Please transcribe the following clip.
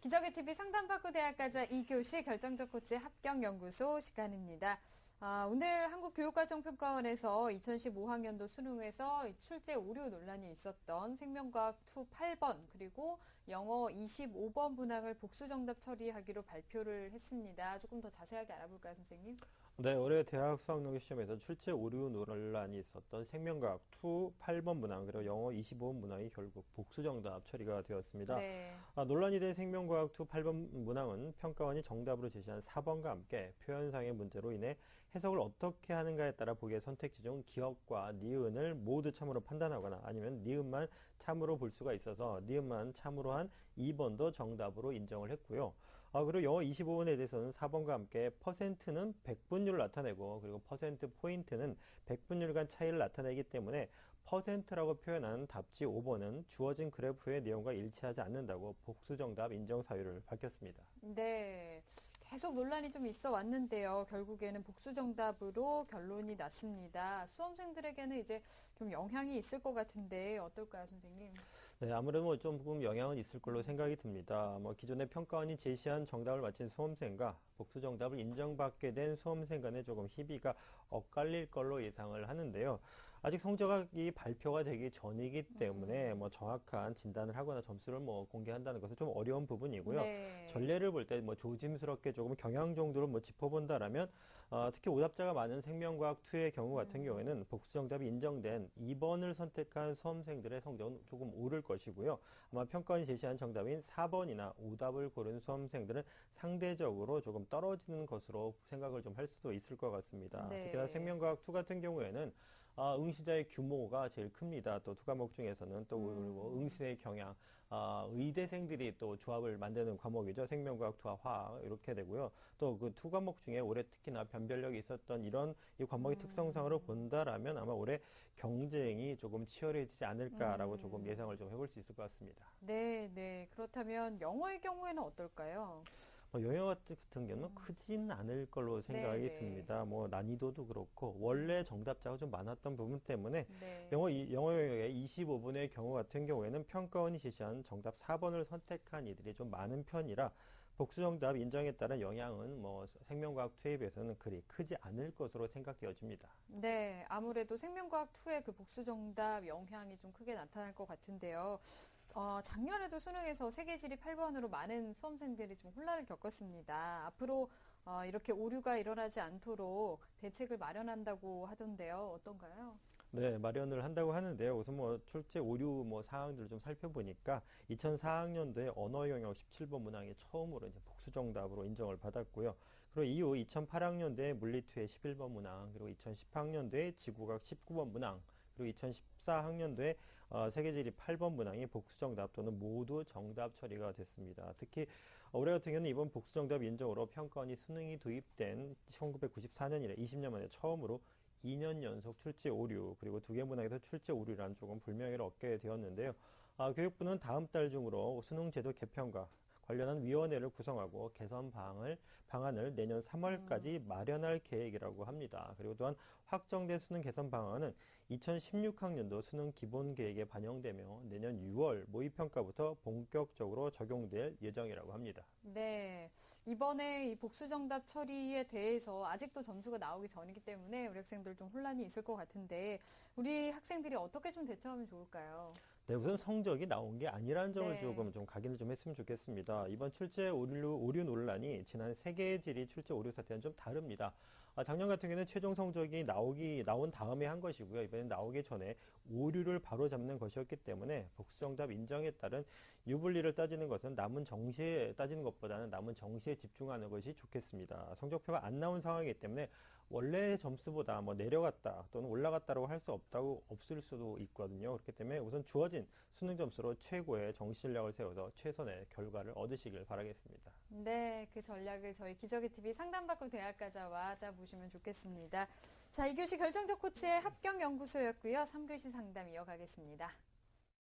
기적의 TV 상담받고 대학가자 2교시 결정적 코치 합격연구소 시간입니다. 오늘 한국교육과정평가원에서 2015학년도 수능에서 출제 오류 논란이 있었던 생명과학 2 8번 그리고 영어 25번 문항을 복수 정답 처리하기로 발표를 했습니다. 조금 더 자세하게 알아볼까요, 선생님? 네, 올해 대학 수학능력 시험에서 출제 오류 논란이 있었던 생명과학 2 8번 문항 그리고 영어 25번 문항이 결국 복수 정답 처리가 되었습니다. 네. 논란이 된 생명과학 2 8번 문항은 평가원이 정답으로 제시한 4번과 함께 표현상의 문제로 인해 해석을 어떻게 하는가에 따라 보기의 선택지 중 기억과 니은을 모두 참으로 판단하거나 아니면 니은만 참으로 볼 수가 있어서 니은만 참으로 한 2번도 정답으로 인정을 했고요. 그리고 영어 25번에 대해서는 4번과 함께 퍼센트는 백분율을 나타내고 그리고 퍼센트 포인트는 백분율 간 차이를 나타내기 때문에 퍼센트라고 표현한 답지 5번은 주어진 그래프의 내용과 일치하지 않는다고 복수 정답 인정 사유를 밝혔습니다. 네. 계속 논란이 좀 있어 왔는데요. 결국에는 복수 정답으로 결론이 났습니다. 수험생들에게는 이제 좀 영향이 있을 것 같은데 어떨까요, 선생님? 네, 아무래도 조금 영향은 있을 걸로 생각이 듭니다. 기존에 평가원이 제시한 정답을 맞힌 수험생과 복수 정답을 인정받게 된 수험생 간의 조금 희비가 엇갈릴 걸로 예상을 하는데요. 아직 성적이 발표가 되기 전이기 때문에 정확한 진단을 하거나 점수를 공개한다는 것은 좀 어려운 부분이고요. 네. 전례를 볼 때 조심스럽게 조금 경향 정도를 짚어본다라면 특히 오답자가 많은 생명과학 2의 경우 같은 경우에는 복수 정답이 인정된 2번을 선택한 수험생들의 성적은 조금 오를 것이고요. 아마 평가원이 제시한 정답인 4번이나 오답을 고른 수험생들은 상대적으로 조금 떨어지는 것으로 생각을 좀 할 수도 있을 것 같습니다. 네. 특히나 생명과학 2 같은 경우에는 응시자의 규모가 제일 큽니다. 또 두 과목 중에서는 또 그리고 응시의 경향, 의대생들이 또 조합을 만드는 과목이죠. 생명과학 2와 화학 이렇게 되고요. 또 그 두 과목 중에 올해 특히나 변별력이 있었던 이런 이 과목의 특성상으로 본다라면 아마 올해 경쟁이 조금 치열해지지 않을까라고 조금 예상을 좀 해볼 수 있을 것 같습니다. 네, 네. 그렇다면 영어의 경우에는 어떨까요? 영어 같은 경우는 크진 않을 걸로 생각이 네, 네. 듭니다. 난이도도 그렇고 원래 정답자가 좀 많았던 부분 때문에 네. 영어 영어의 25분의 경우 같은 경우에는 평가원이 제시한 정답 4번을 선택한 이들이 좀 많은 편이라 복수 정답 인정에 따른 영향은 생명과학 2에 비해서는 그리 크지 않을 것으로 생각되어집니다. 네, 아무래도 생명과학 2의 그 복수 정답 영향이 좀 크게 나타날 것 같은데요. 작년에도 수능에서 세계지리 8번으로 많은 수험생들이 좀 혼란을 겪었습니다. 앞으로 이렇게 오류가 일어나지 않도록 대책을 마련한다고 하던데요. 어떤가요? 네, 마련을 한다고 하는데요. 우선 출제 오류 사항들을 좀 살펴보니까 2004학년도에 언어 영역 17번 문항이 처음으로 이제 복수 정답으로 인정을 받았고요. 그리고 이후 2008학년도에 물리2의 11번 문항, 그리고 2010학년도에 지구과학 19번 문항, 그리고 2014학년도에 세계지리 8번 문항이 복수 정답 또는 모두 정답 처리가 됐습니다. 특히 올해 같은 경우는 이번 복수 정답 인정으로 평가원이 수능이 도입된 1994년 이래 20년 만에 처음으로 2년 연속 출제 오류 그리고 두 개 문항에서 출제 오류라는 조금 불명예를 얻게 되었는데요. 교육부는 다음 달 중으로 수능제도 개편과 관련한 위원회를 구성하고 개선 방안을 내년 3월까지 마련할 계획이라고 합니다. 그리고 또한 확정된 수능 개선 방안은 2016학년도 수능 기본 계획에 반영되며 내년 6월 모의평가부터 본격적으로 적용될 예정이라고 합니다. 네, 이번에 이 복수 정답 처리에 대해서 아직도 점수가 나오기 전이기 때문에 우리 학생들 좀 혼란이 있을 것 같은데 우리 학생들이 어떻게 좀 대처하면 좋을까요? 네, 우선 성적이 나온 게 아니라는 점을 네. 조금 좀 각인을 좀 했으면 좋겠습니다. 이번 출제 오류 논란이 지난 세계지리 출제 오류 사태와는 좀 다릅니다. 작년 같은 경우에는 최종 성적이 나온 다음에 한 것이고요. 이번엔 나오기 전에 오류를 바로 잡는 것이었기 때문에 복수 정답 인정에 따른 유불리를 따지는 것은 남은 정시에 따지는 것보다는 남은 정시에 집중하는 것이 좋겠습니다. 성적표가 안 나온 상황이기 때문에 원래 점수보다 내려갔다 또는 올라갔다라고 할 수 없을 수도 있거든요. 그렇기 때문에 우선 주어진 수능 점수로 최고의 정시 실력을 세워서 최선의 결과를 얻으시길 바라겠습니다. 네, 그 전략을 저희 기적의 TV 상담받고 대학가자와 짜보시면 좋겠습니다. 자, 2교시 결정적 코치의 합격연구소였고요. 3교시 상담 이어가겠습니다.